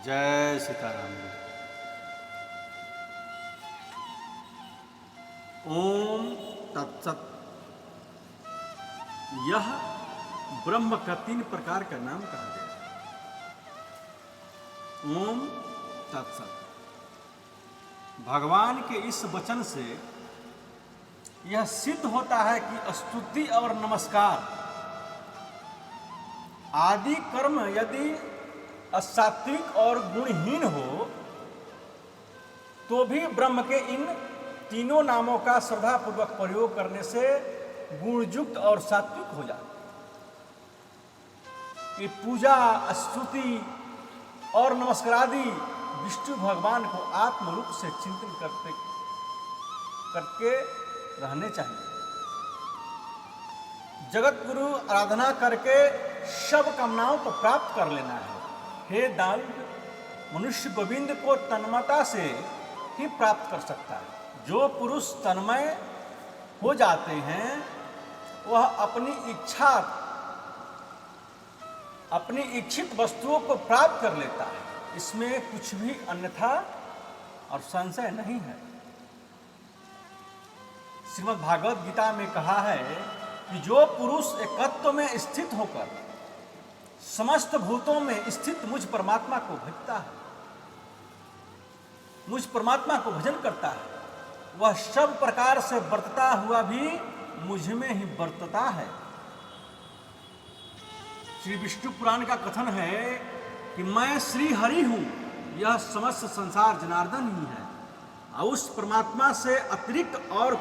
जय सीताराम। ओम तत्सत। यह ब्रह्म का 3 प्रकार का नाम कहा गया। ओम तत्सत। भगवान के इस वचन से यह सिद्ध होता है कि स्तुति और नमस्कार आदि कर्म यदि असात्विक और गुणहीन हो तो भी ब्रह्म के इन तीनों नामों का श्रद्धापूर्वक प्रयोग करने से गुणयुक्त और सात्विक हो जाता है। कि पूजा, स्तुति और नमस्कार आदि विष्णु भगवान को आत्म रूप से चिंतन करके रहने चाहिए। जगत गुरु आराधना करके सब कामनाओं को प्राप्त कर लेना है। हे दाल, मनुष्य गोविंद को तन्मयता से ही प्राप्त कर सकता है। जो पुरुष तन्मय हो जाते हैं वह अपनी इच्छित वस्तुओं को प्राप्त कर लेता है। इसमें कुछ भी अन्यथा और संशय नहीं है। श्रीमद् भागवत गीता में कहा है कि जो पुरुष एकत्व में स्थित होकर समस्त भूतों में स्थित मुझ परमात्मा को भजता है, मुझ परमात्मा को भजन करता है, वह सब प्रकार से बरतता हुआ भी मुझ में ही बरतता है। श्री विष्णु पुराण का कथन है कि मैं श्री हरि हूं, यह समस्त संसार जनार्दन ही है। और उस परमात्मा से अतिरिक्त और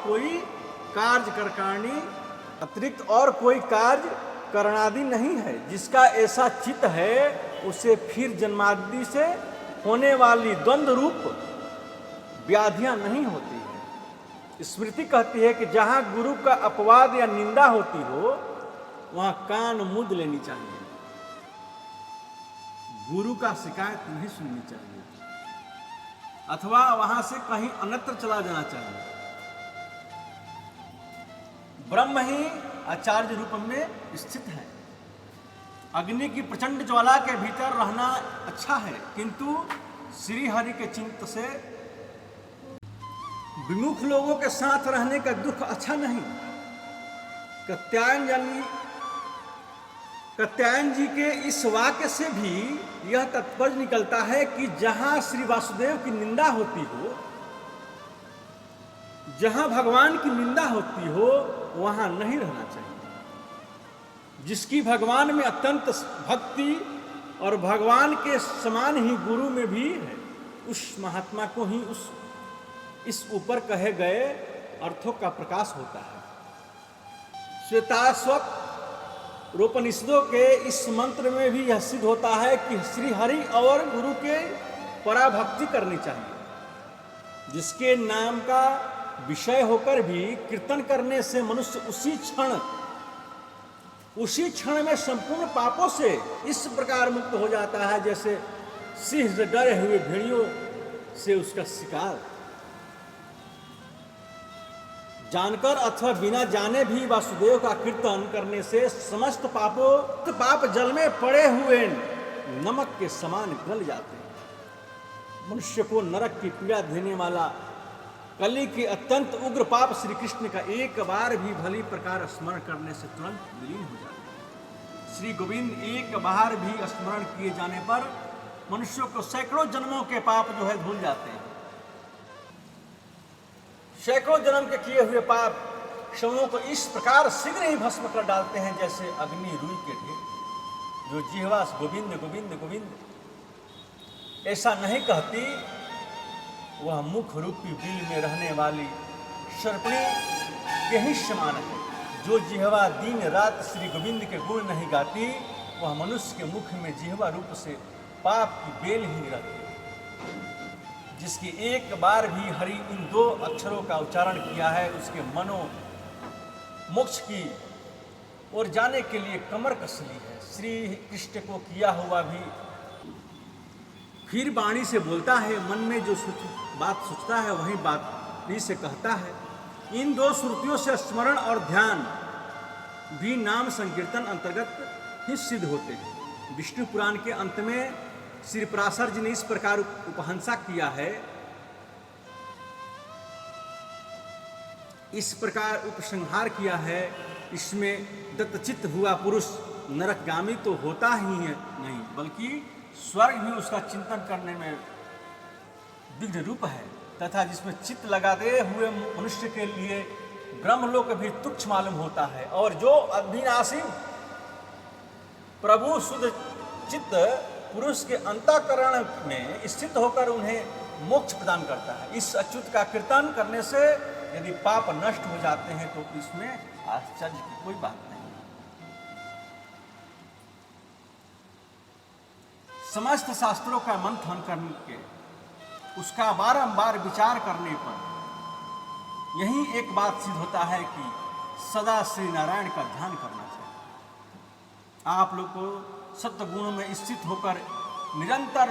कोई कार्य करणादि नहीं है। जिसका ऐसा चित्त है उसे फिर जन्मादि से होने वाली द्वंद्व रूप व्याधियां नहीं होती है। स्मृति कहती है कि जहां गुरु का अपवाद या निंदा होती हो वहां कान मूंद लेनी चाहिए, गुरु का शिकायत नहीं सुननी चाहिए अथवा वहां से कहीं अन्यत्र चला जाना चाहिए। ब्रह्म ही आचार्य रूप में स्थित है। अग्नि की प्रचंड ज्वाला के भीतर रहना अच्छा है, किंतु श्री हरि के चिंतन से विमुख लोगों के साथ रहने का दुख अच्छा नहीं। कात्यायन जी के इस वाक्य से भी यह तात्पर्य निकलता है कि जहां श्री वासुदेव की निंदा होती हो, जहां भगवान की निंदा होती हो वहां नहीं रहना चाहिए। जिसकी भगवान में अत्यंत भक्ति और भगवान के समान ही गुरु में भी है, उस महात्मा को ही इस ऊपर कहे गए अर्थों का प्रकाश होता है। श्वेताश्वत रोपनिषदों के इस मंत्र में भी यह सिद्ध होता है कि श्री हरि और गुरु के पराभक्ति करनी चाहिए। जिसके नाम का विषय होकर भी कीर्तन करने से मनुष्य उसी क्षण में संपूर्ण पापों से इस प्रकार मुक्त हो जाता है जैसे सिंह से डरे हुए भेड़ियों से उसका शिकार। जानकर अथवा बिना जाने भी वासुदेव का कीर्तन करने से समस्त पाप जल में पड़े हुए नमक के समान गल जाते हैं। मनुष्य को नरक की पीड़ा देने वाला कली के अत्यंत उग्र पाप श्री कृष्ण का एक बार भी भली प्रकार स्मरण करने से तुरंत विलीन हो जाते हैं। श्री गोविंद एक बार भी स्मरण किए जाने पर मनुष्यों को सैकड़ों जन्मों के पाप जो है धुल जाते हैं। सैकड़ों जन्म के किए हुए पाप शवों को इस प्रकार शीघ्र ही भस्म कर डालते हैं जैसे अग्नि रुई के ढेर। जो जिह्वा गोविंद गोविंद गोविंद ऐसा नहीं कहती, वह मुख रूपी बिल में रहने वाली सर्पणी के ही समान है। जो जिह्वा दिन रात श्री गोविंद के गुण नहीं गाती, वह मनुष्य के मुख में जिह्वा रूप से पाप की बेल ही रहती है। जिसकी एक बार भी हरि इन 2 अक्षरों का उच्चारण किया है, उसके मनो मोक्ष की ओर जाने के लिए कमर कस ली है। श्री कृष्ण को किया हुआ भी फिर वाणी से बोलता है, मन में जो बात सोचता है वही बात भी से कहता है। इन 2 श्रुतियों से स्मरण और ध्यान भी नाम संकीर्तन अंतर्गत ही सिद्ध होते हैं। विष्णु पुराण के अंत में श्री पराशर जी ने इस प्रकार उपहंसा किया है, इस प्रकार उपसंहार किया है, इसमें दत्तचित्त हुआ पुरुष नरकगामी तो होता ही है नहीं, बल्कि स्वर्ग भी उसका चिंतन करने में विघ्न रूप है, तथा जिसमें चित्त लगाते हुए मनुष्य के लिए ब्रह्मलोक भी तुच्छ मालूम होता है। और जो अविनाशी प्रभु शुद्ध चित्त पुरुष के अंतःकरण में स्थित होकर उन्हें मोक्ष प्रदान करता है, इस अच्युत का कीर्तन करने से यदि पाप नष्ट हो जाते हैं तो इसमें आश्चर्य की कोई बात नहीं। समस्त शास्त्रों का मंथन करके उसका बारंबार विचार करने पर यही एक बात सिद्ध होता है कि सदा श्री नारायण का ध्यान करना चाहिए। आप लोग को सत्य गुण में स्थित होकर निरंतर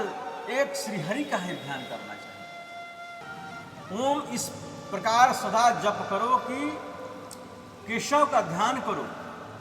एक श्रीहरि का ही ध्यान करना चाहिए। ओम इस प्रकार सदा जप करो कि केशव का ध्यान करो,